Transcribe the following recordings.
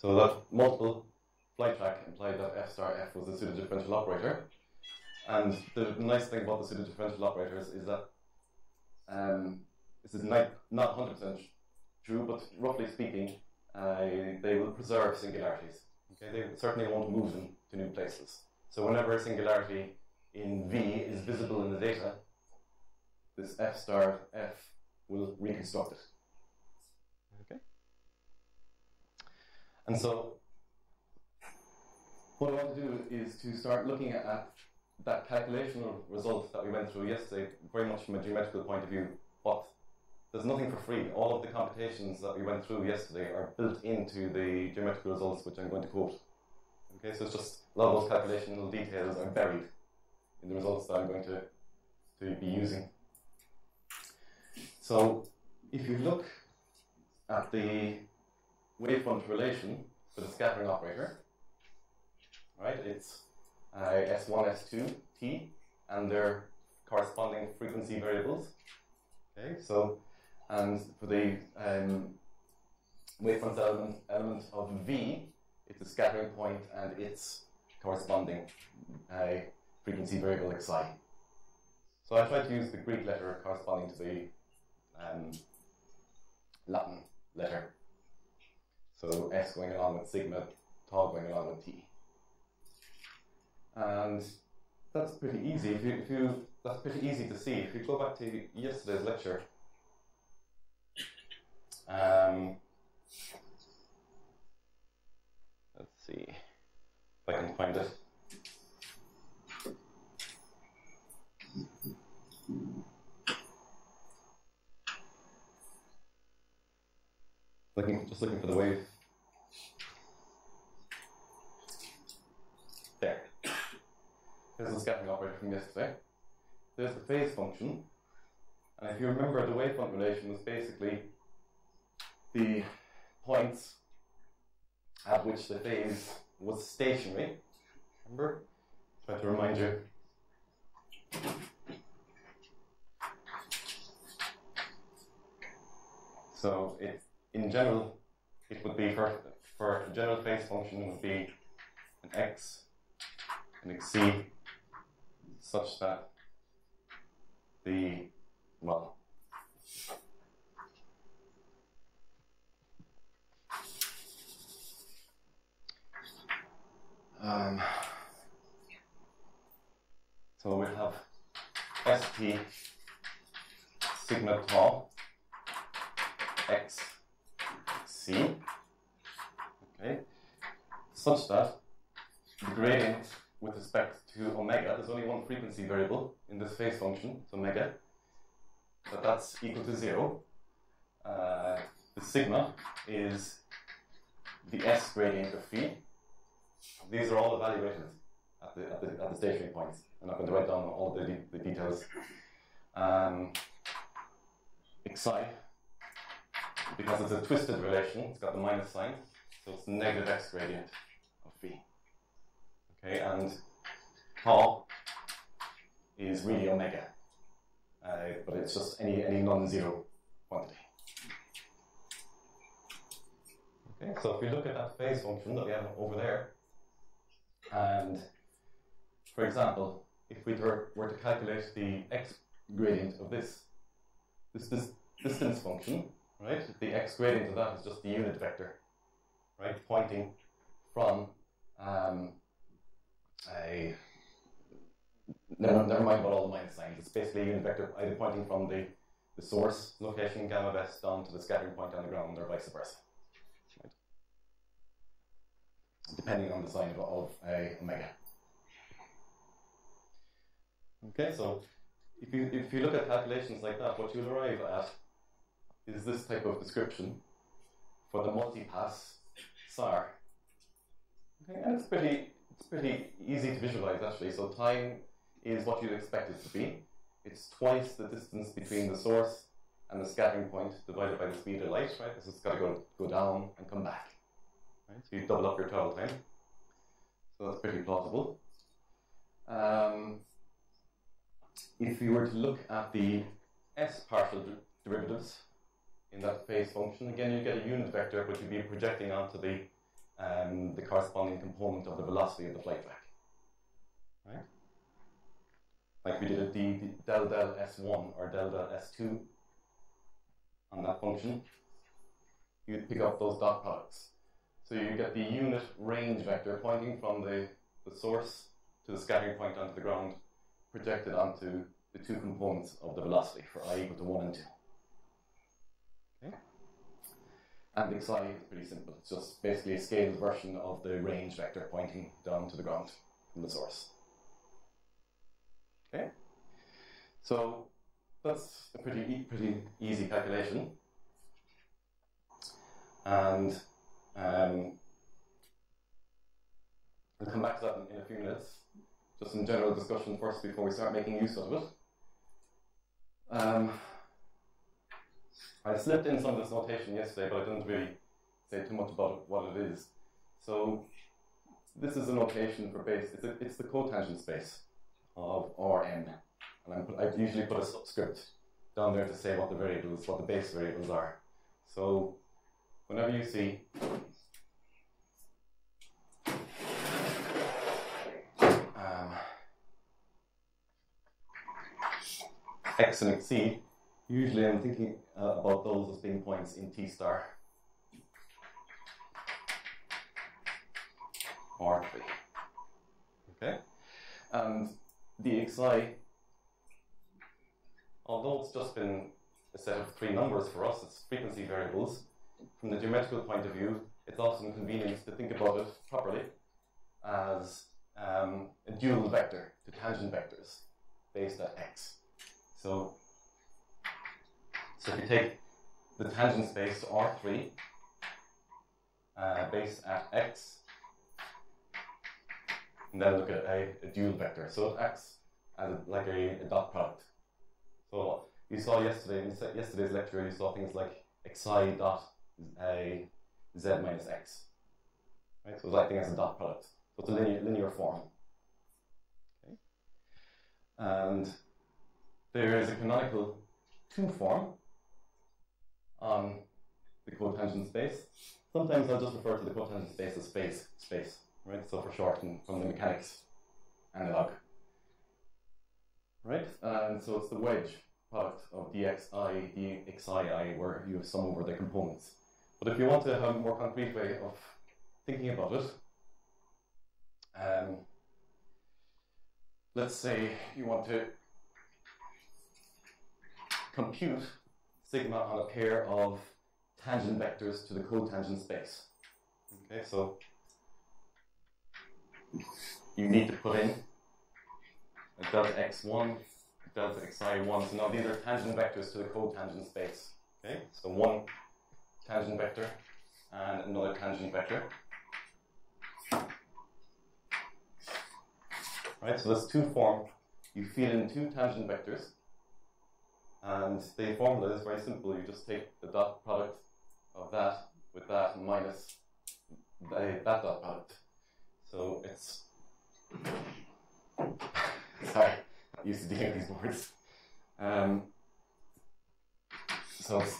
So that multiple flight track implied that f star f was a pseudo-differential operator. And the nice thing about the pseudo-differential operators is that this is not 100% true, but roughly speaking, they will preserve singularities. Okay? They certainly won't move them to new places. So whenever a singularity in V is visible in the data, this f star f will reconstruct it. Okay? And so what I want to do is to start looking at that calculational result that we went through yesterday, very much from a geometrical point of view. But there's nothing for free. All of the computations that we went through yesterday are built into the geometrical results, which I'm going to quote. Okay, so it's just a lot of those calculational details are buried in the results that I'm going to be using. So if you look at the wavefront relation for the scattering operator, right, it's S1, S2, T, and their corresponding frequency variables. Okay, so, and for the wavefront element of V, it's the scattering point and its corresponding frequency variable xi. So I tried to use the Greek letter corresponding to the Latin letter. So S going along with sigma, tau going along with T. And that's pretty easy. That's pretty easy to see. If you go back to yesterday's lecture, let's see if I can find it. Just looking for the wave. There. Here's the scattering operator from yesterday. There's the phase function. And if you remember, the wavefront relation was basically the points at which the phase was stationary. Remember? Try to remind you. So in general, it would be for a general phase function, it would be an x and xc such that the, well, so we'll have st sigma tau x c, okay, such that the gradient with respect to omega, there's only one frequency variable in this phase function, it's omega, but that's equal to 0. The sigma is the s gradient of phi. These are all evaluated at the stationary points. I'm not going to write down all the details. Xi, because it's a twisted relation, it's got the minus sign, so it's negative x gradient of phi. Okay, and tau is really omega, but it's just any non-zero quantity. Okay, so if you look at that phase function that we have over there, and for example, if we were to calculate the x gradient of this distance function, right? The x gradient of that is just the unit vector, right? Pointing from never mind about all the minus signs. It's basically a unit vector either pointing from the source location gamma best down to the scattering point on the ground, or vice versa, right? Depending on the sign of omega. Okay, so if you look at calculations like that, what you'll arrive at is this type of description for the multipass SAR. Okay, and it's pretty easy to visualize actually. So time is what you'd expect it to be. It's twice the distance between the source and the scattering point divided by the speed of light, right? So it's got to go down and come back. Right? So you double up your travel time. So that's pretty plausible. If you were to look at the s partial derivatives in that phase function, again you get a unit vector which you'd be projecting onto the the corresponding component of the velocity of the flight track. Right? Like we did a del del S1 or del del S2 on that function, you'd pick up those dot products. So you get the unit range vector pointing from the source to the scattering point onto the ground, projected onto the two components of the velocity for I equal to 1 and 2. Okay? And the xi is pretty simple. It's just basically a scaled version of the range vector pointing down to the ground from the source. Okay? So that's a pretty easy calculation. And we'll come back to that in a few minutes. Just some general discussion first before we start making use of it. I slipped in some of this notation yesterday, but I didn't really say too much about what it is. So this is a notation for base. It's the cotangent space of Rn. And I usually put a subscript down there to say what the base variables are. So whenever you see x and xc, usually I'm thinking about those as being points in T star R3. Okay? And the xi, although it's just been a set of 3 numbers for us, it's frequency variables, from the geometrical point of view, it's often convenient to think about it properly as a dual vector to tangent vectors based at x. So if you take the tangent space to R3 based at x, and then look at a dual vector. So it acts as like a dot product. So you saw yesterday, in yesterday's lecture, you saw things like xi dot z minus x. Right? So it's acting as a dot product. So it's a linear form. Okay? And there is a canonical 2 form on the cotangent space. Sometimes I'll just refer to the cotangent space as space, right? So for short, from the mechanics analog, right? And so it's the wedge product of dxi, dxii, where you sum over the components. But if you want to have a more concrete way of thinking about it, let's say you want to compute sigma on a pair of tangent vectors to the cotangent space. Okay, so you need to put in a delta x1, delta xi1. So now these are tangent vectors to the cotangent space. Okay, so one tangent vector and another tangent vector. Right, so this 2 form, you feed in 2 tangent vectors. And the formula is very simple. You just take the dot product of that with that minus that dot product. So it's sorry, I'm used to dealing with these words. So it's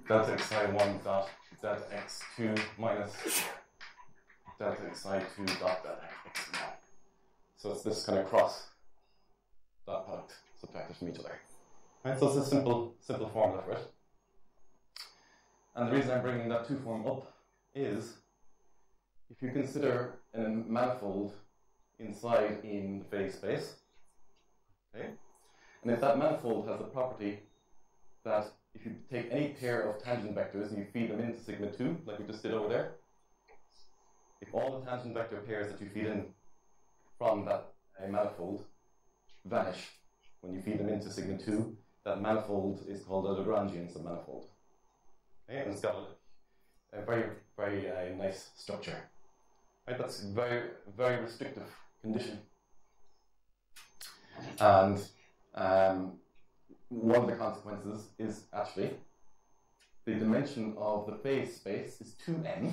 delta xi1 dot delta x2 minus delta xi2 dot delta x1. So it's this kind of cross dot product subtracted from each other. Right, so it's a simple formula for it. And the reason I'm bringing that 2 form up is if you consider a manifold inside in the phase space, okay, and if that manifold has the property that if you take any pair of tangent vectors and you feed them into sigma 2, like we just did over there, if all the tangent vector pairs that you feed in from that manifold vanish when you feed them into sigma 2, that manifold is called a Lagrangian submanifold. Okay? And it's got a very, very nice structure. Right? That's a very, very restrictive condition. And one of the consequences is actually the dimension of the phase space is 2n.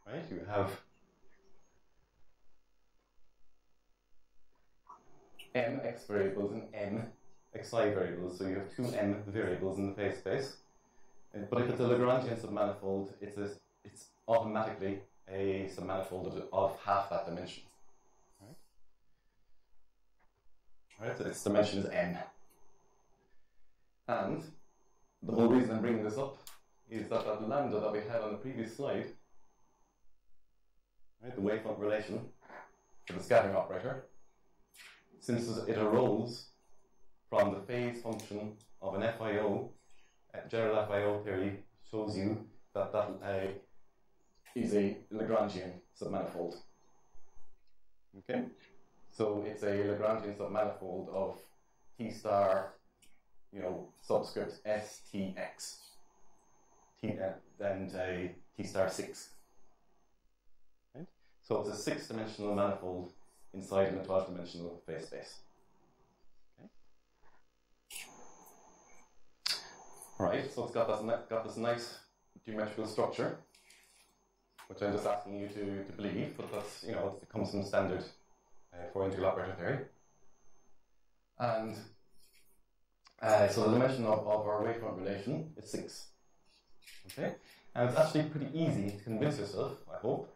Right? You have m x variables and m xi variables, so you have 2m variables in the phase space. But if it's a Lagrangian submanifold, it's it's automatically a submanifold of half that dimension. Right, so its dimension is n. And the whole reason I'm bringing this up is that that lambda that we had on the previous slide, right, the wavefront relation for the scattering operator, since it arose from the phase function of an FIO, general FIO theory shows you that that is a Lagrangian submanifold. Okay, so it's a Lagrangian submanifold of T star, subscript STX, and a T star 6. Right? So it's a 6-dimensional manifold inside in a 12-dimensional phase space. Okay. Right, so it's got this nice geometrical structure, which I'm just asking you to believe, but that's, it comes from standard for integral operator theory. And so the dimension of our wavefront relation is 6. Okay? And it's actually pretty easy to convince yourself, I hope,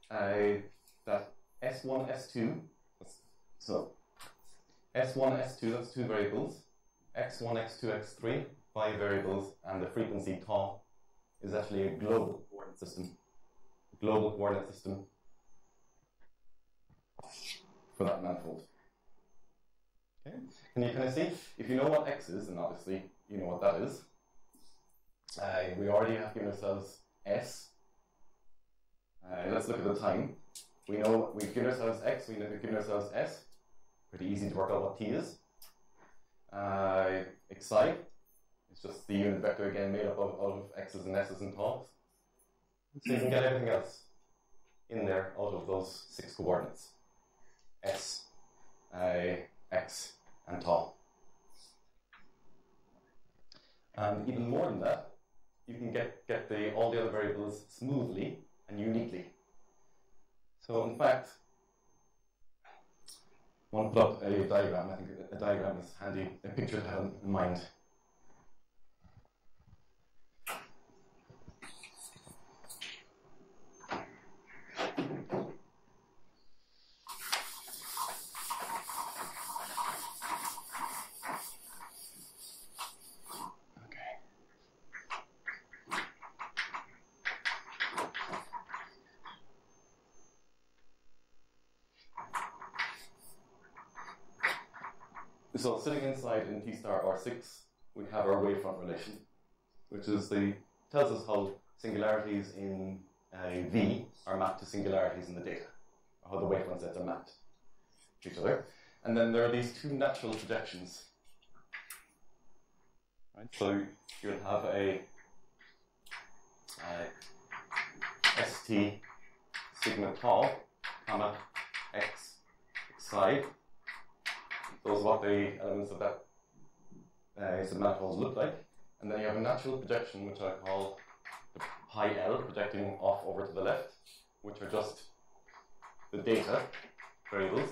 that S1, S2, so S1, S2, that's 2 variables, X1, X2, X3, 5 variables, and the frequency tau is actually a global coordinate system. Global coordinate system for that manifold. Okay. Can you kind of see? If you know what x is, and obviously you know what that is, we already have given ourselves s. Let's look at the time. We know we've given ourselves x, we've given ourselves s. Pretty easy to work out what t is. Xi, it's just the unit vector again made up of x's and s's and tau's. So you can get everything else in there out of those 6 coordinates. S, x, and tau. And even more than that, you can get all the other variables smoothly and uniquely. So in fact, I want to put up a diagram. I think a diagram is handy, a picture to have in mind. So sitting inside in T star R6, we have our wavefront relation, which is tells us how singularities in V are mapped to singularities in the data, or how the wavefront sets are mapped to each other. And then there are these 2 natural projections. Right? So you'll have a ST sigma tau, comma x psi. Those are what the elements of that submanifolds look like. And then you have a natural projection, which I call the pi L, projecting off over to the left, which are just the data variables.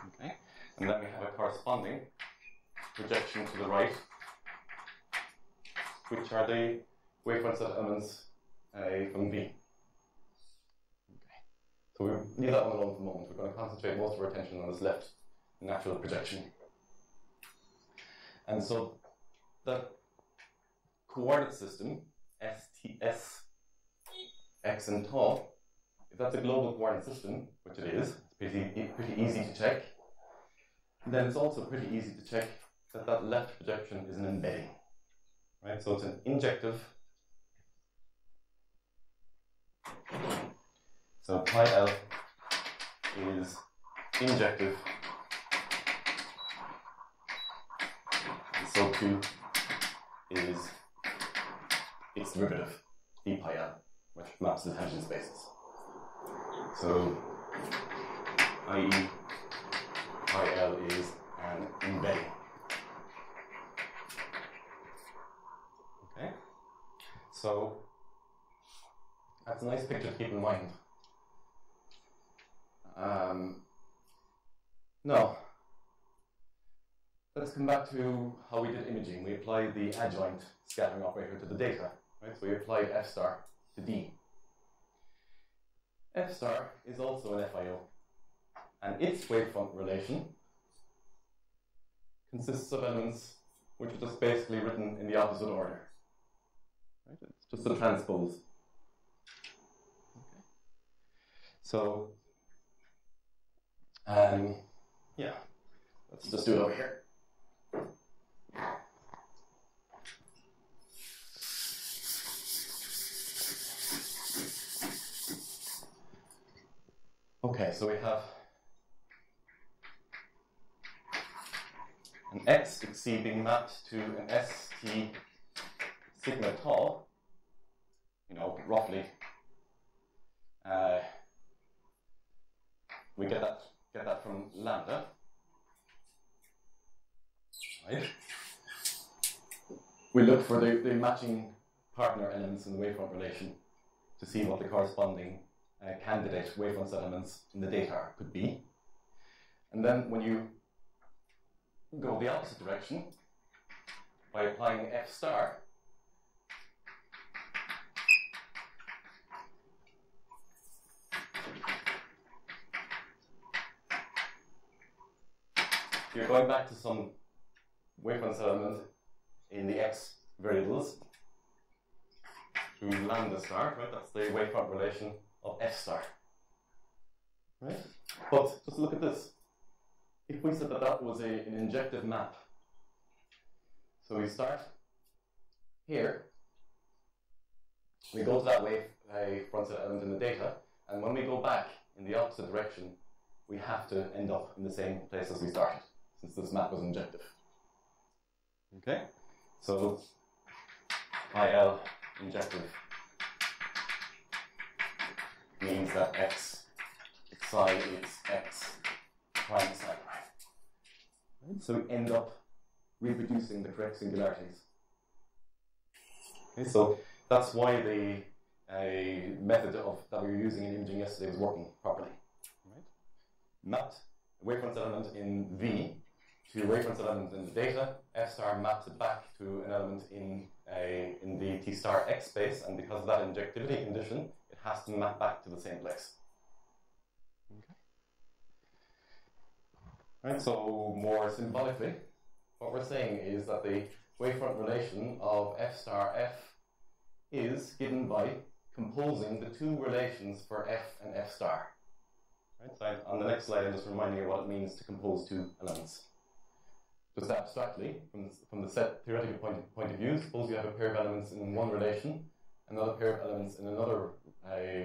Okay. And then we have a corresponding projection to the right, which are the wavefront set elements from V. So we'll leave that one alone for the moment. We're going to concentrate most of our attention on this left natural projection. And so the coordinate system, S, x, and tau, if that's a global coordinate system, which it is, it's pretty easy to check, then it's also pretty easy to check that that left projection is an embedding. Right? So it's an injective. So pi L is injective, and so too is its derivative, d pi L, which maps the tangent spaces. So, i.e., pi L is an embedding. Okay? So, that's a nice picture to keep in mind. Now, let's come back to how we did imaging. We applied the adjoint scattering operator to the data, right? So we applied f star to D. F star is also an FIO, and its wavefront relation consists of elements which are just basically written in the opposite order. Right? It's just a transpose. Okay. So, yeah, let's just do it over here. Okay, so we have an XXC being mapped to an ST sigma tau, roughly. We get that from lambda, right? We look for the matching partner elements in the wavefront relation to see what the corresponding candidate wavefront settlements in the data could be. And then when you go the opposite direction by applying f star, you're going back to some wavefront settlement in the x variables to lambda star, right? That's the wavefront relation of f star, right? But just look at this. If we said that that was an injective map, so we start here, we go to that wavefront set element in the data, and when we go back in the opposite direction, we have to end up in the same place as we started, since this map was injective. Okay, so IL injective means that xi is x prime psi prime. Right? So we end up reproducing the correct singularities. Okay, so that's why the method that we were using in imaging yesterday was working properly. Right? Mapped a wavefront element in V to a wavefront element in the data. F star maps it back to an element in the T star X space, and because of that injectivity condition, it has to map back to the same place. Okay. Right, so more symbolically, what we're saying is that the wavefront relation of f star f is given by composing the two relations for f and f star. Right, so on the next slide, I'm just reminding you what it means to compose two elements. Just abstractly, from the set theoretical point of view, suppose you have a pair of elements in one relation, another pair of elements in another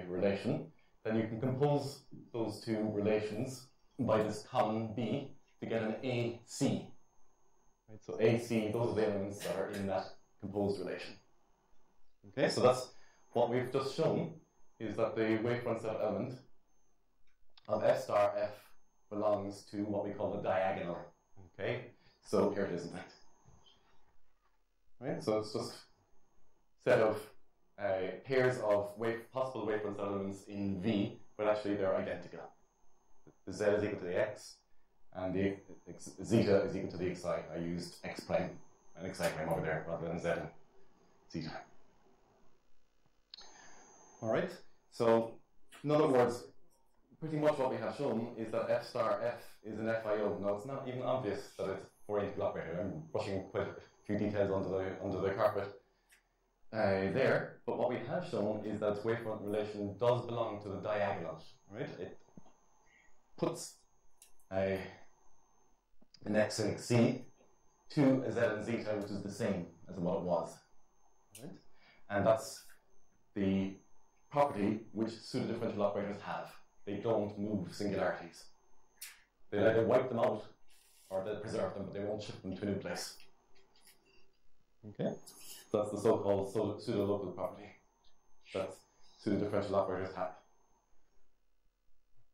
relation, then you can compose those two relations by this common B to get an AC. Right, so AC, those are the elements that are in that composed relation. Okay, so that's what we've just shown, is that the wavefront set element of f star f belongs to what we call the diagonal. Okay, so here it is in fact. Right, so it's just a set of pairs of possible wavefront elements in V, but actually they're identical. The z is equal to the x, and the zeta is equal to the xi. I used x prime and xi prime over there rather than z and zeta. Alright, so in other words, pretty much what we have shown is that f star f is an FIO. Now it's not even obvious that it's a Fourier operator. I'm brushing quite a few details under the carpet there, but what we have shown is that its wavefront relation does belong to the diagonal, right? It puts an x and xc to a z and zeta, which is the same as what it was, right? And that's the property which pseudo-differential operators have. They don't move singularities. They either wipe them out or they'll preserve them, but they won't shift them to a new place. Okay? So that's the so-called pseudo-local property that pseudo-differential operators have.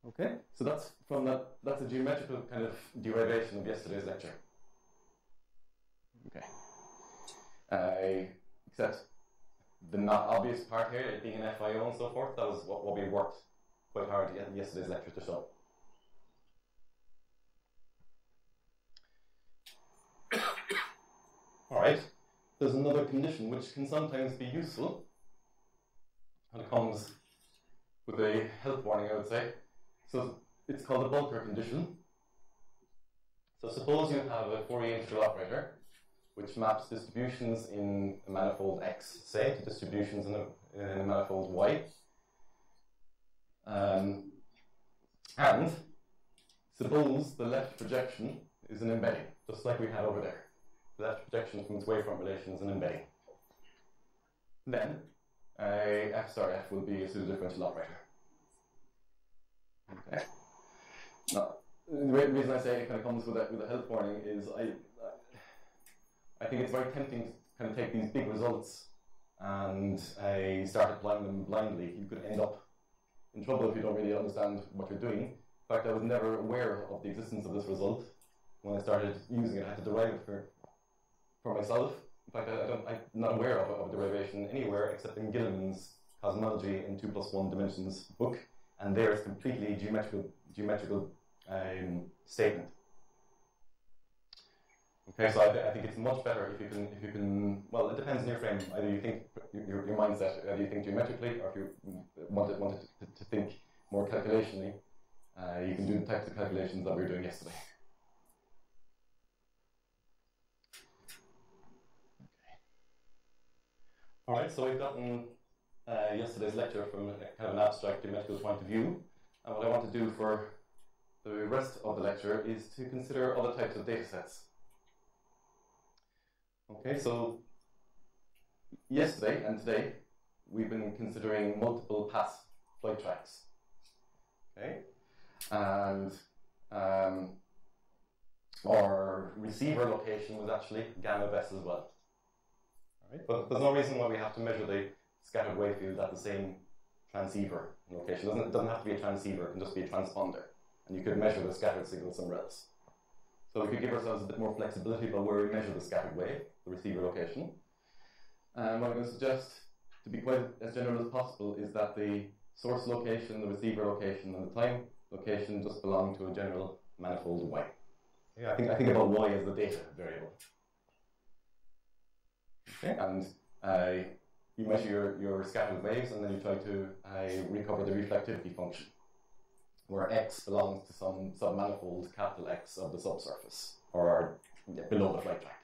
Okay? So that's a geometrical kind of derivation of yesterday's lecture. Okay. Except the not obvious part here, it being an FIO and so forth, that was what we worked quite hard in yesterday's lecture to show. Alright, there's another condition which can sometimes be useful, and it comes with a health warning, I would say. So it's called the Bolker Condition. So suppose you have a Fourier integral operator which maps distributions in a manifold X, say, to distributions in a manifold Y. And suppose the left projection is an embedding, just like we had over there. The left projection from its wavefront relation is an embedding. Then F star F will be a pseudo-differential operator. Okay. Now, the reason I say it kind of comes with a health warning is I think it's very tempting to kind of take these big results and start applying them blindly. You could end up in trouble if you don't really understand what you're doing. In fact, I was never aware of the existence of this result. When I started using it, I had to derive it for myself. In fact, I'm not aware of a derivation anywhere except in Gilman's Cosmology in 2+1 Dimensions book, and there it's completely geometrical statement. Okay, so I think it's much better if you can. Well, it depends on your frame. Either you think your mindset, either you think geometrically, or if you wanted to think more calculationally, you can do the types of calculations that we were doing yesterday. All right, so we've gotten yesterday's lecture from a kind of an abstract geometrical point of view, and what I want to do for the rest of the lecture is to consider other types of data sets. Okay, so yesterday and today we've been considering multiple path flight tracks. Okay, and our receiver location was actually gamma of S as well. Right? But there's no reason why we have to measure the scattered wave field at the same transceiver location. It doesn't have to be a transceiver, it can just be a transponder. And you could measure the scattered signal somewhere else. So we could give ourselves a bit more flexibility about where we measure the scattered wave, the receiver location. And what I'm going to suggest, to be quite as general as possible, is that the source location, the receiver location, and the time location just belong to a general manifold Y. Yeah, I think about Y as the data variable. Okay, and you measure your scattered waves, and then you try to recover the reflectivity function, where X belongs to some submanifold capital X of the subsurface, or below the flight track.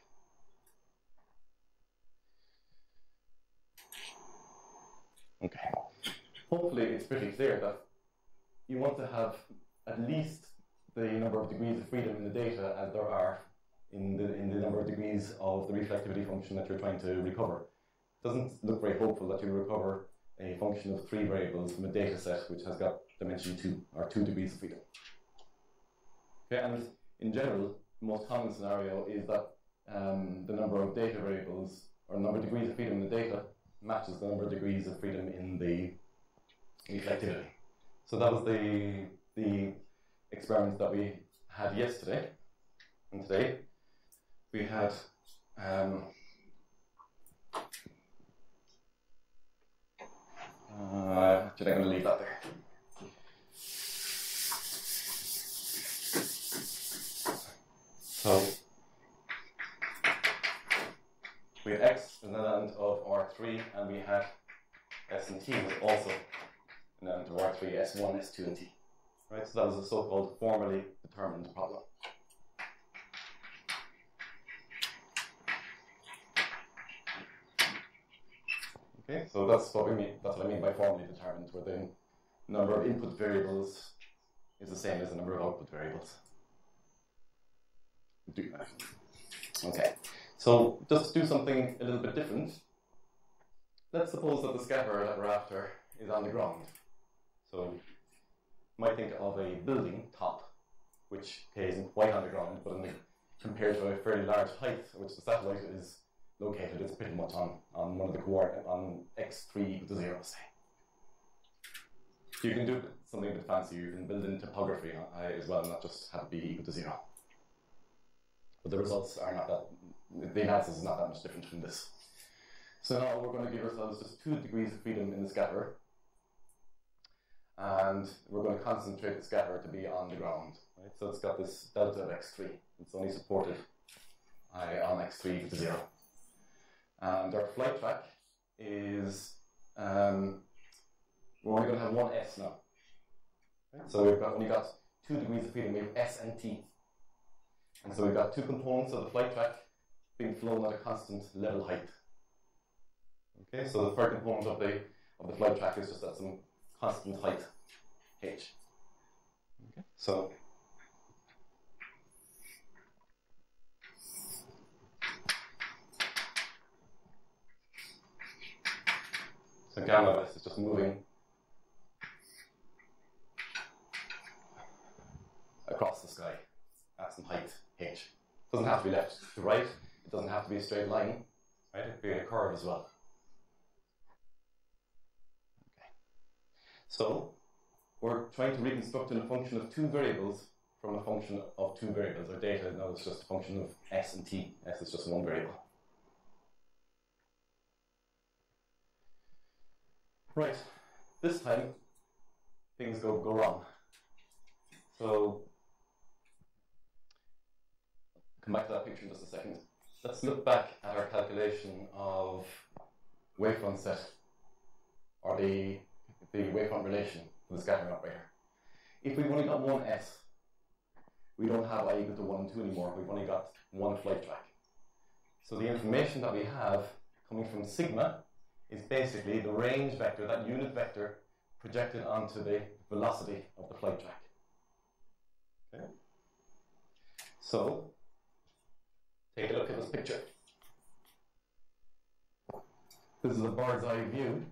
Okay. Hopefully it's pretty clear that you want to have at least the number of degrees of freedom in the data as there are in the number of degrees of the reflectivity function that you're trying to recover. It doesn't look very hopeful that you recover a function of 3 variables from a data set which has got dimension 2, or 2 degrees of freedom. Okay, and in general, the most common scenario is that the number of data variables, or the number of degrees of freedom in the data, matches the number of degrees of freedom in the reflectivity. So that was the experiment that we had yesterday, and today we had actually, I'm going to leave that there. So we had X an element of R3, and we had S and T was also an element of R3, S1, S2, and T. Right, so that was a so-called formally determined problem. Okay, so that's what we mean. That's what I mean by formally determined, where the number of input variables is the same as the number of output variables. Okay, so just to do something a little bit different, let's suppose that the scatterer that we're after is on the ground. So you might think of a building top, which isn't quite on the ground, but compared to a fairly large height at which the satellite is located, it's pretty much on one of the coordinates, on x3 equal to 0, say. You can do something a bit fancy. You can build in topography as well, not just have b equal to 0. But the results are not that, the analysis is not that much different from this. So now we're going to give ourselves just 2 degrees of freedom in the scatterer, and we're going to concentrate the scatterer to be on the ground. Right? So it's got this delta of x3. It's only supported on x3 equal to 0. And our flight track is, we're only going to have one S now. Right? So we've only got 2 degrees of freedom, we have S and T. And so we've got 2 components of the flight track being flown at a constant level height. Okay, so the third component of the flight track is just at some constant height, h. Okay, so gamma of S is just moving across the sky at some height h. It doesn't have to be left to right. It doesn't have to be a straight line. Right? It could be a curve as well. Okay. So we're trying to reconstruct in a function of 2 variables from a function of 2 variables. Our data now is just a function of S and T. S is just one variable. Right. This time things go wrong. So come back to that picture in just a second. Let's look back at our calculation of wavefront set, or the wavefront relation for the scattering operator. If we've only got one S, we don't have I equal to 1 and 2 anymore. We've only got one flight track. So the information that we have coming from sigma is basically the range vector, that unit vector, projected onto the velocity of the flight track. Okay. So take a look at this picture. This is a bird's eye view.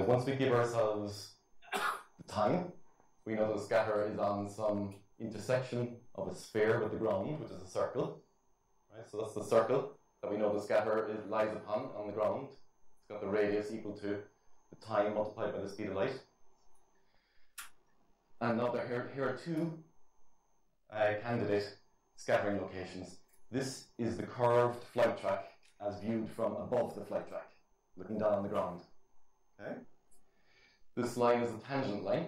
Once we give ourselves the time, we know the scatter is on some intersection of a sphere with the ground, which is a circle. Right? So that's the circle that we know the scatter lies upon on the ground. It's got the radius equal to the time multiplied by the speed of light. And now here are 2 candidate scattering locations. This is the curved flight track as viewed from above the flight track, looking down on the ground. Okay? This line is a tangent line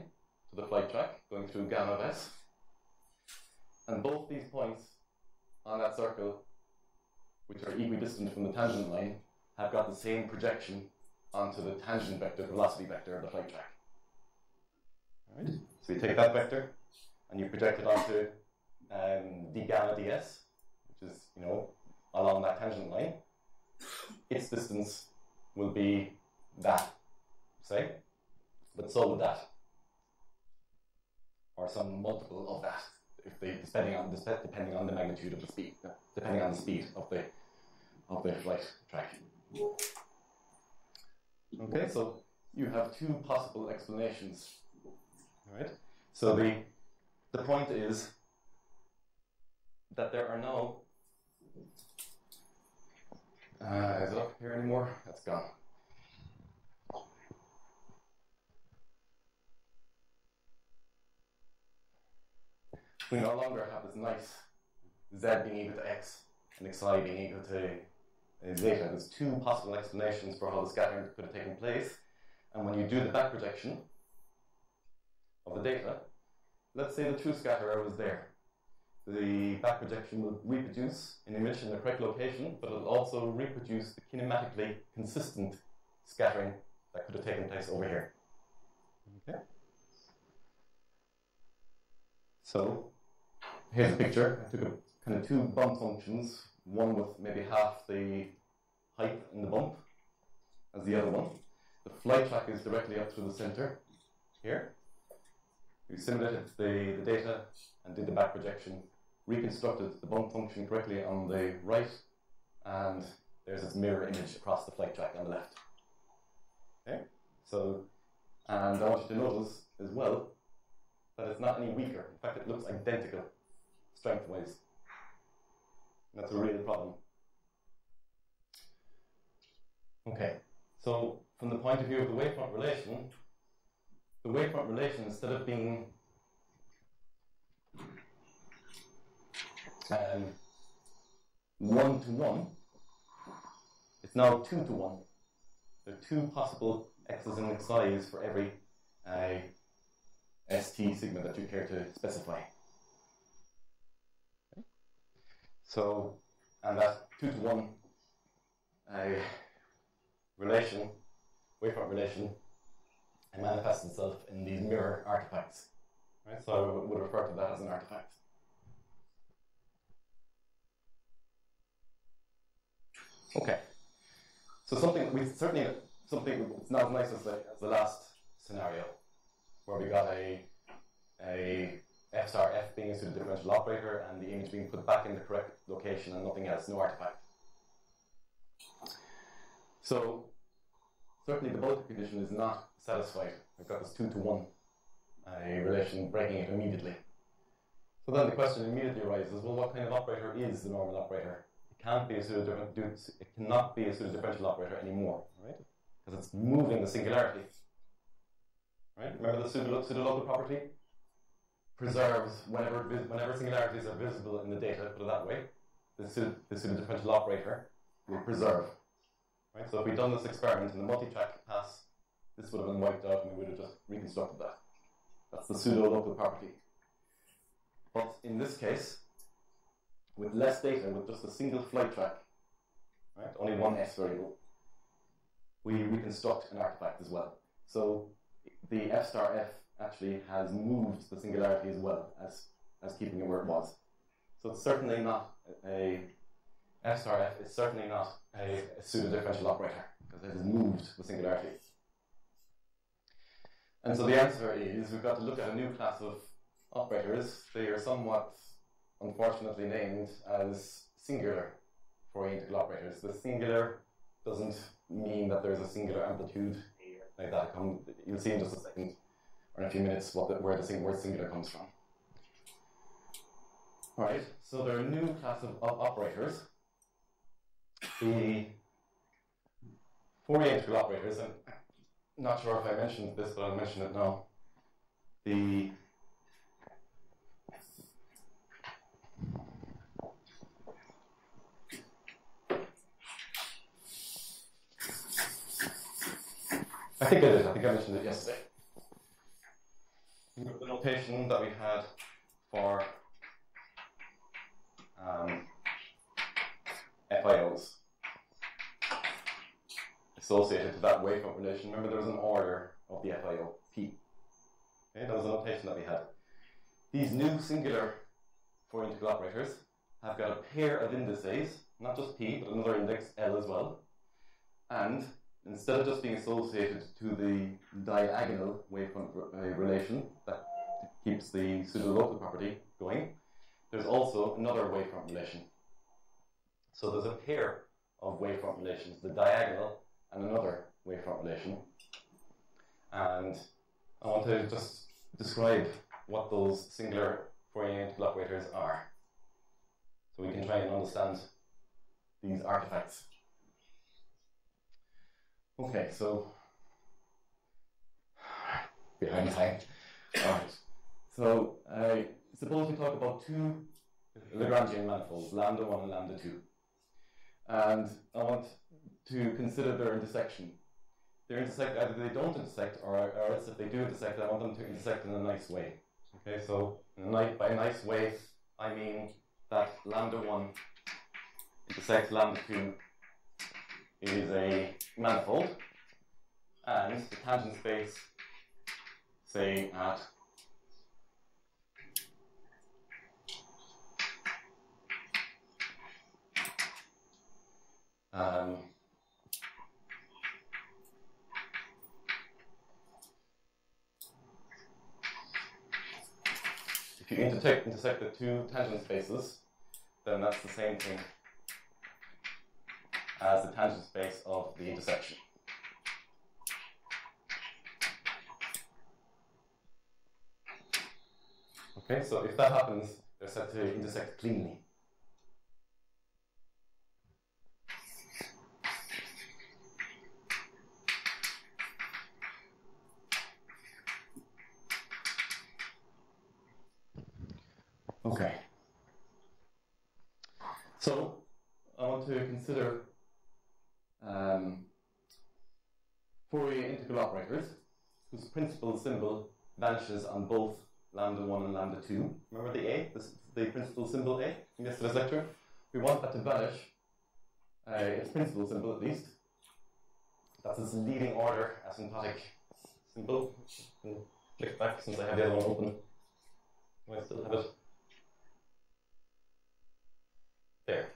to the flight track, going through gamma of S. And both these points on that circle, which are equidistant from the tangent line, have got the same projection onto the tangent vector, velocity vector of the flight track. All right? So you take that vector and you project it onto d gamma ds, which is, along that tangent line. Its distance will be that, say, but so would that, or some multiple of that, depending on the magnitude of the speed, depending on the speed of the flight track. Okay, so you have 2 possible explanations. All right. So the point is that there are no. Is it up here anymore? That's gone. We no longer have this nice z being equal to x and xi being equal to zeta. There's 2 possible explanations for how the scattering could have taken place. And when you do the back projection of the data, let's say the true scatterer was there. The back projection will reproduce an image in the correct location, but it will also reproduce the kinematically consistent scattering that could have taken place over here. Okay. So here's a picture. I took kind of 2 bump functions, one with maybe half the height in the bump as the other one. The flight track is directly up through the center here. We simulated the data and did the back projection, reconstructed the bump function correctly on the right, and there's its mirror image across the flight track on the left. Okay? So, and I want you to notice as well that it's not any weaker. In fact, it looks identical strength-wise. That's a real problem. Okay, so from the point of view of the wavefront relation, instead of being one-to-one, it's now 2-to-1. There are 2 possible x's and xi's for every st sigma that you care to specify. Okay. So, and that 2-to-1 relation, wavefront relation, it manifests itself in these mirror artifacts. Right? So I would refer to that as an artifact. Okay. So something it's not as nice as the last scenario, where we got a f star f being a pseudo-differential operator and the image being put back in the correct location and nothing else, no artifact. So certainly the Bolker condition is not satisfied. I've got this 2-to-1 relation, breaking it immediately. So then the question immediately arises, well, what kind of operator is the normal operator? It cannot be a pseudo-differential operator anymore, right? Because it's moving the singularity. Right? Remember the pseudo-local property? Preserves whenever singularities are visible in the data, put it that way, the pseudo-differential operator will preserve. Right? So if we'd done this experiment in the multi-track pass, this would have been wiped out and we would have just reconstructed that. That's the pseudo-local property. But in this case, with less data, with just a single flight track, right, only one S variable, we reconstruct an artifact as well. So the f star f actually has moved the singularity as well as keeping it where it was. So it's certainly not f star f is certainly not a pseudo-differential operator because it has moved the singularity. And so the answer is we've got to look at a new class of operators. They are somewhat unfortunately named as singular Fourier integral operators. The singular doesn't mean that there's a singular amplitude like that. You'll see in just a second or in a few minutes where the word singular comes from. Alright, so there are a new class of operators. The Fourier integral operators, and I'm not sure if I mentioned this, but I'll mention it now. I think I did. I think I mentioned it yesterday. The notation that we had for FIOs associated to that wavefront relation. Remember, there was an order of the FIO, P. Okay, that was the notation that we had. These new singular Fourier integral operators have got a pair of indices, not just P, but another index, L as well. And instead of just being associated to the diagonal wavefront relation that keeps the pseudo-local property going, there's also another wavefront relation. So there's a pair of wavefront relations, the diagonal and another wavefront relation. And I want to just describe what those singular Fourier integral operators are, so we can try and understand these artifacts. Okay, so behind time. Alright. So suppose we talk about two Lagrangian manifolds, lambda 1 and lambda 2. And I want to consider their intersection. They intersect, either they don't intersect, or else if they do intersect, I want them to intersect in a nice way. Okay, so by a nice way, I mean that lambda 1 intersects lambda 2 is a manifold, and the tangent space, say at if you intersect the two tangent spaces, then that's the same thing as the tangent space of the intersection. Okay, so if that happens, they're said to intersect cleanly. Okay. So I want to consider Fourier integral operators whose principal symbol vanishes on both lambda 1 and lambda 2. Remember the A? The principal symbol A from yesterday's lecture? We want that to vanish its principal symbol at least. That's its leading order asymptotic symbol. I'll click back since I have the other one open. Do I still have it? There.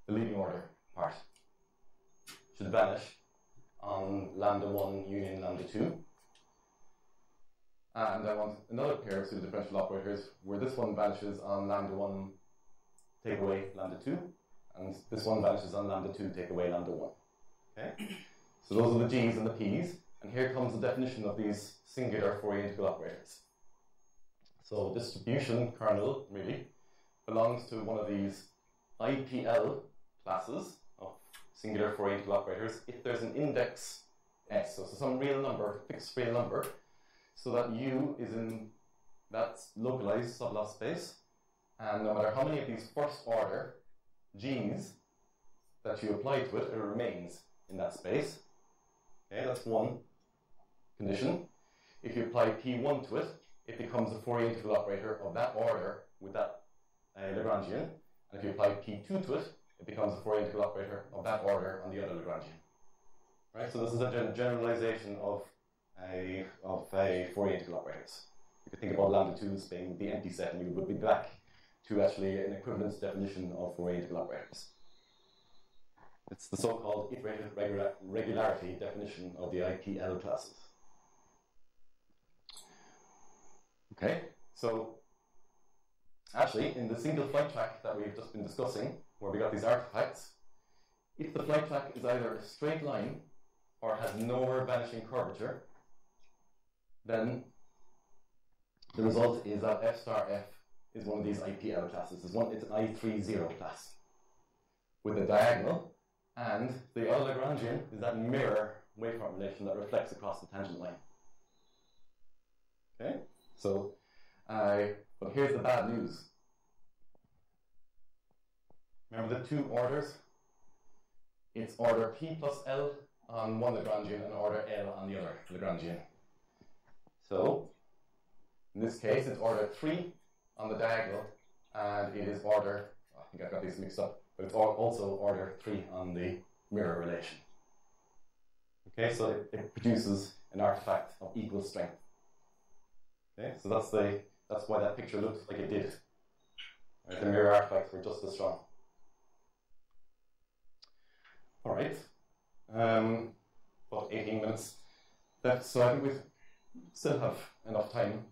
The leading order part should vanish on lambda 1 union lambda 2. And I want another pair of pseudo-differential operators where this one vanishes on lambda 1 take away lambda 2, and this one vanishes on lambda 2 take away lambda 1. Okay? So those are the G's and the P's, and here comes the definition of these singular Fourier integral operators. So distribution kernel, really, belongs to one of these IPL classes of singular Fourier integral operators if there's an index S, so some real number, fixed real number, so that U is in that localized subloss space, and no matter how many of these first order G's that you apply to it, it remains in that space. Okay, that's one condition. If you apply P1 to it, it becomes a Fourier integral operator of that order with that Lagrangian. And if you apply P2 to it, it becomes a Fourier integral operator of that order on the other Lagrangian. Right? So this is a generalization of Fourier integral operators. You could think about lambda 2 as being the empty set, and we would be back to actually an equivalence definition of Fourier integral operators. It's the so-called iterative regularity definition of the IPL classes. Okay, so actually, in the single flight track that we've just been discussing, where we got these artifacts, if the flight track is either a straight line or has nowhere vanishing curvature, then the result is that F star F is one of these IPL classes. It's an I30 class with a diagonal, and the other Lagrangian is that mirror wavefront relation that reflects across the tangent line. Okay, so but here's the bad news. Remember the two orders? It's order P plus L on one Lagrangian and order L on the other Lagrangian. So in this case, it's order 3 on the diagonal, and it is order, I think I've got these mixed up, but it's also order 3 on the mirror relation. Okay, so it produces an artifact of equal strength. Okay, so that's why that picture looks like it did. Right, the mirror artifacts were just as strong. All right, about 18 minutes left, so I think we still have enough time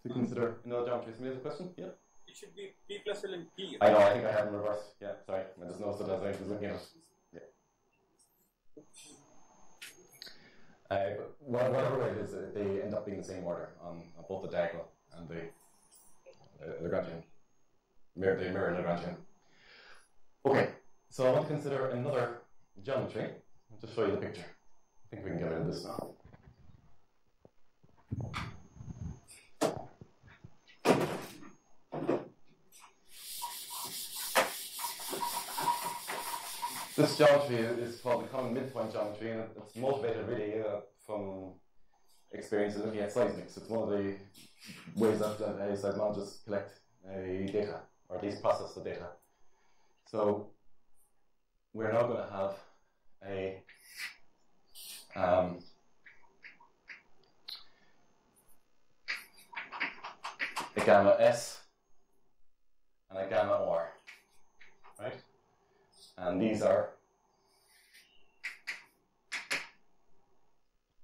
to consider another geometry. Somebody has a question? Yeah? It should be P plus L and P. I know, I think I have in reverse. Yeah, sorry. I just noticed it as I was looking at it. Yeah. But whatever way it is, they end up being the same order on both the diagonal and the Lagrangian. The mirror Lagrangian. Okay, so I want to consider another geometry. I'll just show you the picture. I think we can get rid of this now. This geometry is called the common midpoint geometry, and it's motivated really from experience in looking at seismics. It's one of the ways that seismologists collect data, or at least process the data. So we're now going to have a gamma S and a gamma R, right? And these are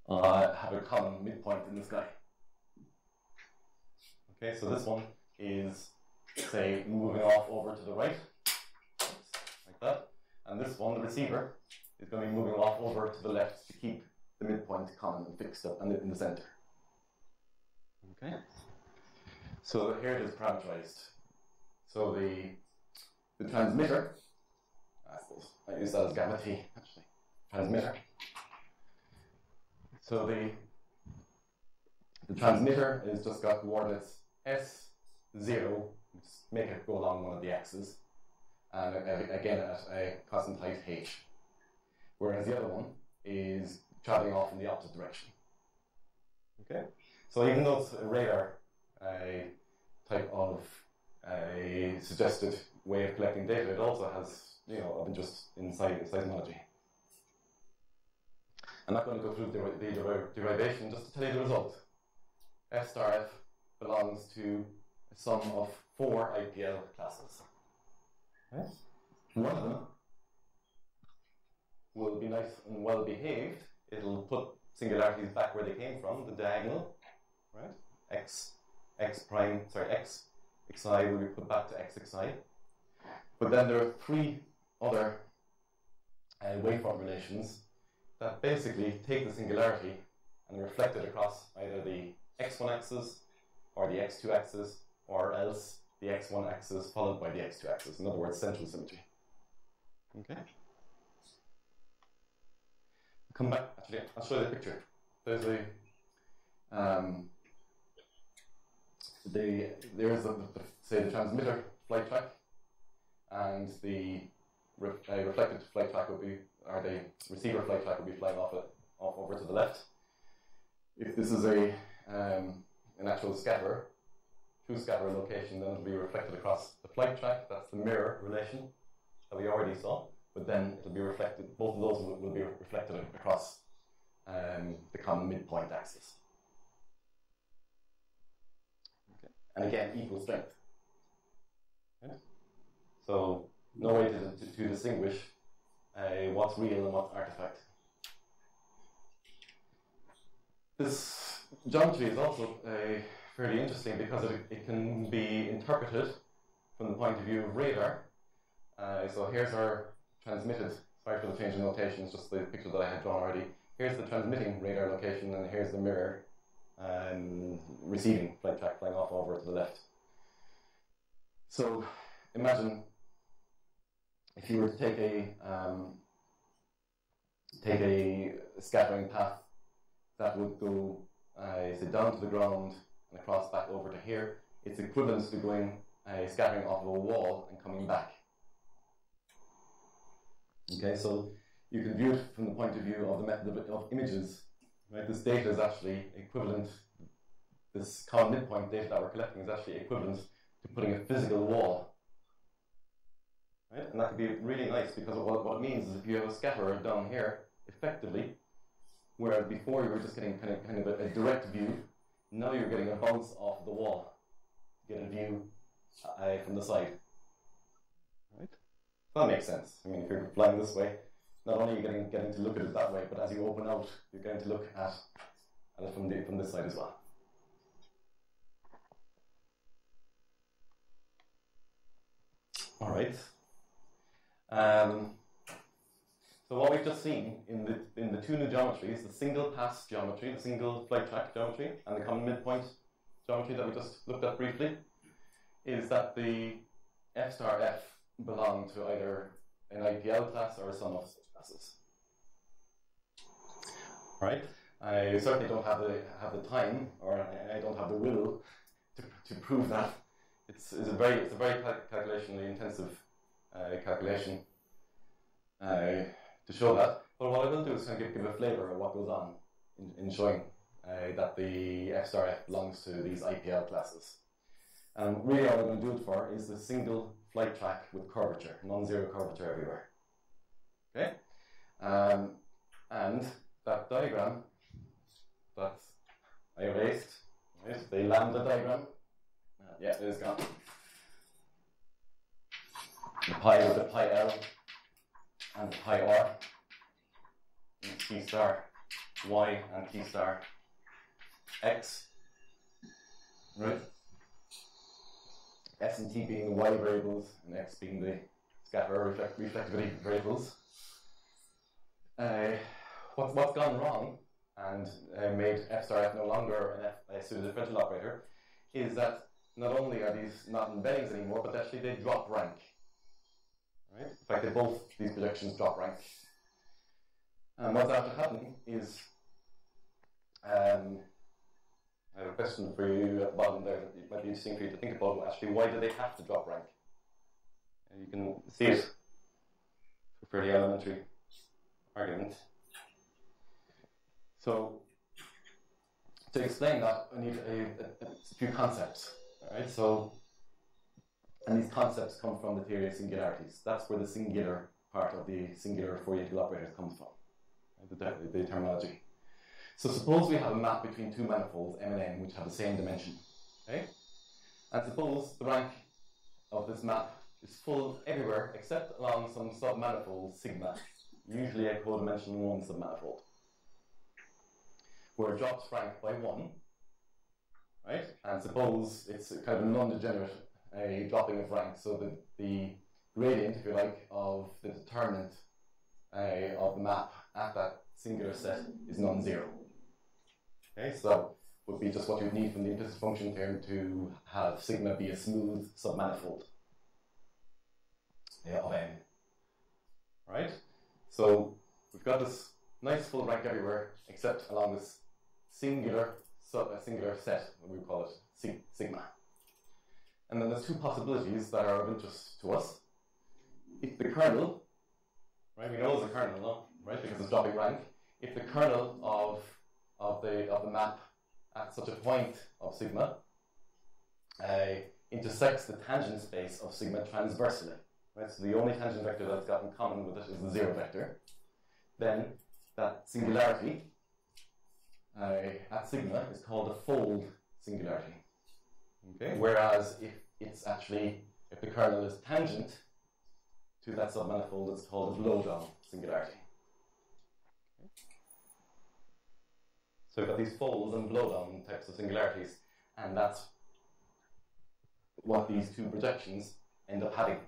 have a common midpoint in the sky. Okay, so this one is, say, moving off over to the right, like that, and this one, the receiver, is going to be moving off over to the left to keep the midpoint common and fixed up and in the center. Okay, so here it is parameterized. So the transmitter, I suppose I use that as gamma T, actually, transmitter. So the transmitter is just got coordinates S0, make it go along one of the axes, and again at a constant height h. Whereas the other one is traveling off in the opposite direction. Okay, so even though it's a radar type of a suggested way of collecting data, it also has of interest in seismology. I'm not going to go through the derivation, just to tell you the result. F star F belongs to a sum of 4 IPL classes. Right? One of them will be nice and well behaved. It'll put singularities back where they came from, the diagonal, right? X xi will be put back to xxi. But then there are 3 other wavefront relations that basically take the singularity and reflect it across either the x1 axis or the x2 axis, or else the x1 axis followed by the x2 axis. In other words, central symmetry. Okay. Come back. Actually, I'll show you the picture. There's say the transmitter flight track, and the reflected flight track will be, or the receiver flight track will be flying off over to the left. If this is an actual scatterer, true scatterer location, then it'll be reflected across the flight track. That's the mirror relation that we already saw. But then it'll be reflected, both of those will be reflected across the common midpoint axis. Okay. And again, equal strength. Okay. So no way to distinguish what's real and what's artifact. This geometry is also fairly interesting because it can be interpreted from the point of view of radar. So here's our transmitted, sorry for the change in notation, it's just the picture that I had drawn already. Here's the transmitting radar location, and here's the mirror receiving flight track flying off over to the left. So imagine if you were to take a scattering path that would go say down to the ground and across back over to here. It's equivalent to going scattering off of a wall and coming back. Okay, so you can view it from the point of view of the method of images. Right? This data is actually equivalent. This common midpoint data that we're collecting is actually equivalent to putting a physical wall. Right? And that could be really nice, because what it means is if you have a scatterer down here, effectively, whereas before you were just getting kind of a direct view, now you're getting a bounce off the wall. You get a view from the side. Right? That makes sense. I mean, if you're flying this way, not only are you getting to look at it that way, but as you open out, you're getting to look at it from this side as well. All right. So what we've just seen in the 2 new geometries, the single pass geometry, the single flight track geometry, and the common midpoint geometry that we just looked at briefly, is that the F star F belong to either an IPL class or a sum of such classes. Right? I certainly don't have the time, or I don't have the will to prove that. It's a very calculationally intensive calculation to show that. But what I will do is kind of give a flavour of what goes on in showing that the F star F belongs to these IPL classes. And really all I'm going to do it for is the single flight track with curvature, non-zero curvature everywhere. Okay? And that diagram that I erased, right? The lambda diagram, yeah, it is gone. The pi with the pi L and the pi R, and T star Y and T star X, right? S and T being the Y variables, and X being the scatter reflectivity variables. What's gone wrong and made F star F no longer a pseudo-differential operator is that not only are these not embeddings anymore, but actually they drop rank. Right? In fact, both these projections drop rank. And what's after happening is, I have a question for you at the bottom there that it might be interesting for you to think about. Actually, why do they have to drop rank? And you can see it. It's a fairly elementary argument. So, to explain that, I need a few concepts. All right? So, And these concepts come from the theory of singularities. That's where the singular part of the singular Fourier integral operators comes from, the terminology. So suppose we have a map between two manifolds, M and N, which have the same dimension. Okay? And suppose the rank of this map is full everywhere except along some submanifold sigma, usually a codimension 1 submanifold, where it drops rank by 1, right? And suppose it's kind of a non-degenerate dropping of rank, so that the gradient, if you like, of the determinant of the map at that singular set is non-zero. Okay, so that would be just what you'd need from the implicit function theorem to have sigma be a smooth submanifold of n. Right? So we've got this nice full rank everywhere except along this singular set, what we call it sigma. And then there's two possibilities that are of interest to us. If the kernel, right, we know it's a kernel, no? Right, because it's dropping rank. If the kernel of the map at such a point of sigma intersects the tangent space of sigma transversely, right? So the only tangent vector that's got in common with it is the zero vector. Then that singularity at sigma is called a fold singularity. Okay. Whereas if the kernel is tangent to that submanifold, it's called a blowdown singularity. Okay. So we've got these folds and blowdown types of singularities, and that's what these two projections end up having.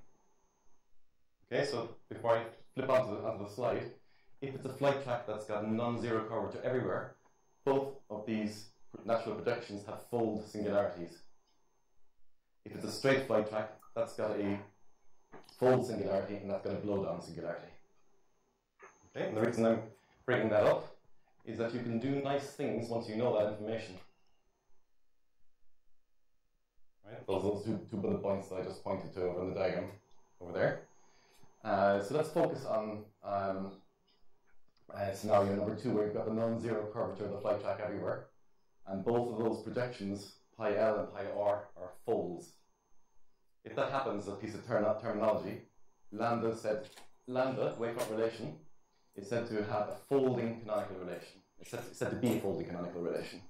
Okay, so before I flip onto the slide, if it's a flight track that's got non-zero curvature everywhere, both of these natural projections have fold singularities. If it's a straight flight track, that's got a fold singularity and that's got a blowdown singularity. Okay, and the reason I'm bringing that up is that you can do nice things once you know that information. Right? Those two bullet points that I just pointed to over in the diagram over there. So let's focus on scenario number 2, where you've got the non-zero curvature of the flight track everywhere, and both of those projections, pi L and pi R, are folds. If that happens, a piece of terminology, lambda, Wavefront relation, is said to have a folding canonical relation. It's said to be a folding canonical relation.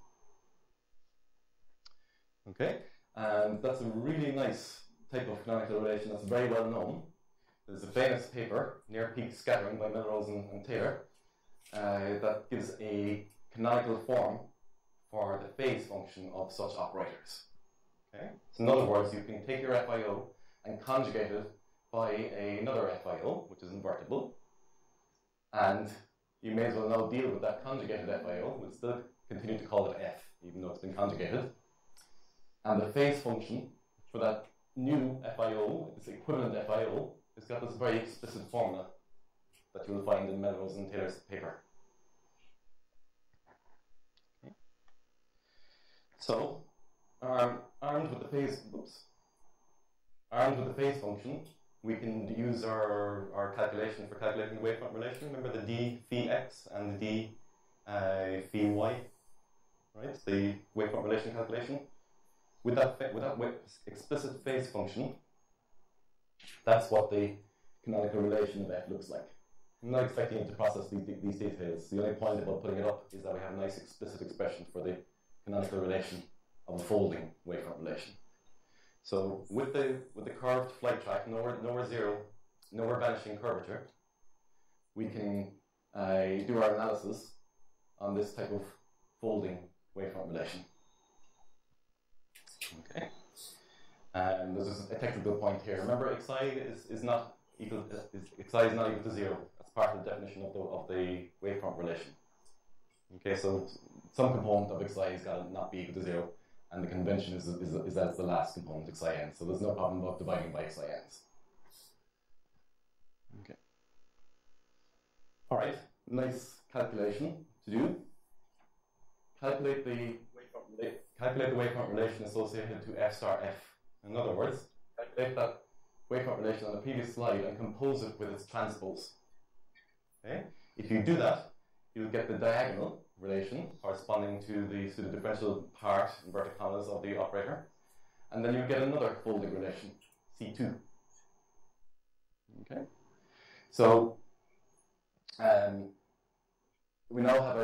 Okay, and that's a really nice type of canonical relation that's very well known. There's a famous paper, near peak scattering, by Melrose and Taylor, that gives a canonical form for the phase function of such operators. Okay? So in other words, you can take your FIO and conjugate it by another FIO, which is invertible, and you may as well now deal with that conjugated FIO. We'll still continue to call it F, even though it's been conjugated. And the phase function for that new FIO, this equivalent FIO, it's got this very explicit formula that you will find in Melrose and Taylor's paper. Okay. So, armed with the phase function, we can use our calculation for calculating the wavefront relation. Remember the d phi x and the d phi y, right? It's the wavefront relation calculation. With that explicit phase function, that's what the canonical relation of f looks like. I'm not expecting you to process these details. The only point about putting it up is that we have a nice explicit expression for the canonical relation of a folding wavefront relation. So with the curved flight track, nowhere vanishing curvature, we can do our analysis on this type of folding wavefront relation. Okay. And there's a technical point here. Remember, xi is not equal to 0. That's part of the definition of the wavefront relation. Okay, so some component of xi has got to not be equal to 0, and the convention is that it's the last component, xin. So there's no problem about dividing by xins. Okay. All right, nice calculation to do. Calculate the wavefront relation associated to f star f. In other words, calculate that wavefront relation on the previous slide and compose it with its transpose. Okay? If you do that, you'll get the diagonal relation corresponding to the pseudo-differential part, inverted commas, of the operator, and then you'll get another folding relation. C2. Okay, so we now have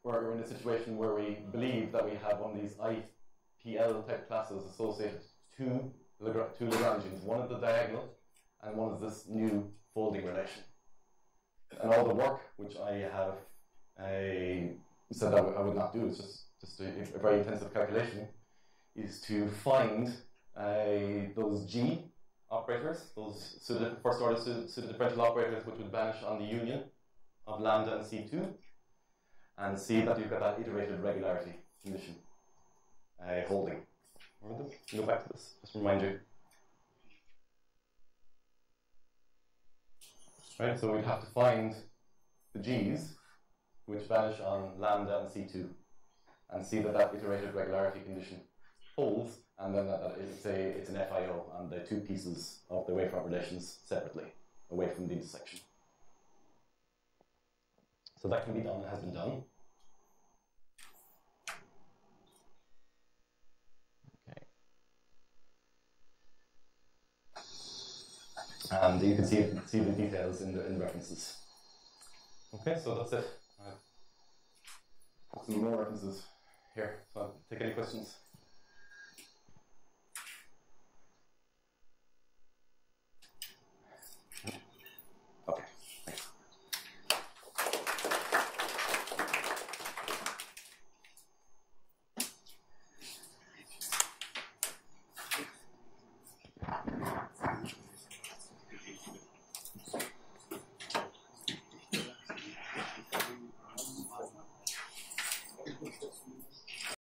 we're in a situation where we believe that we have one of these IPL type classes associated to two Lagrangians, one at the diagonal and one is this new folding relation. And all the work which I have said that I would not do, it's just a very intensive calculation, is to find those G operators, those first order pseudo-differential operators which would vanish on the union of lambda and C2, and see that you've got that iterated regularity condition holding. Remember this? Go back to this, just to remind you. Right, so we'd have to find the G's which vanish on lambda and C2 and see that that iterated regularity condition holds, and then that it's an FIO on the two pieces of the wavefront relations separately, away from the intersection. So that can be done, it has been done. Okay. And you can see the details in the references. Okay, so that's it. Some more references here. So take any questions.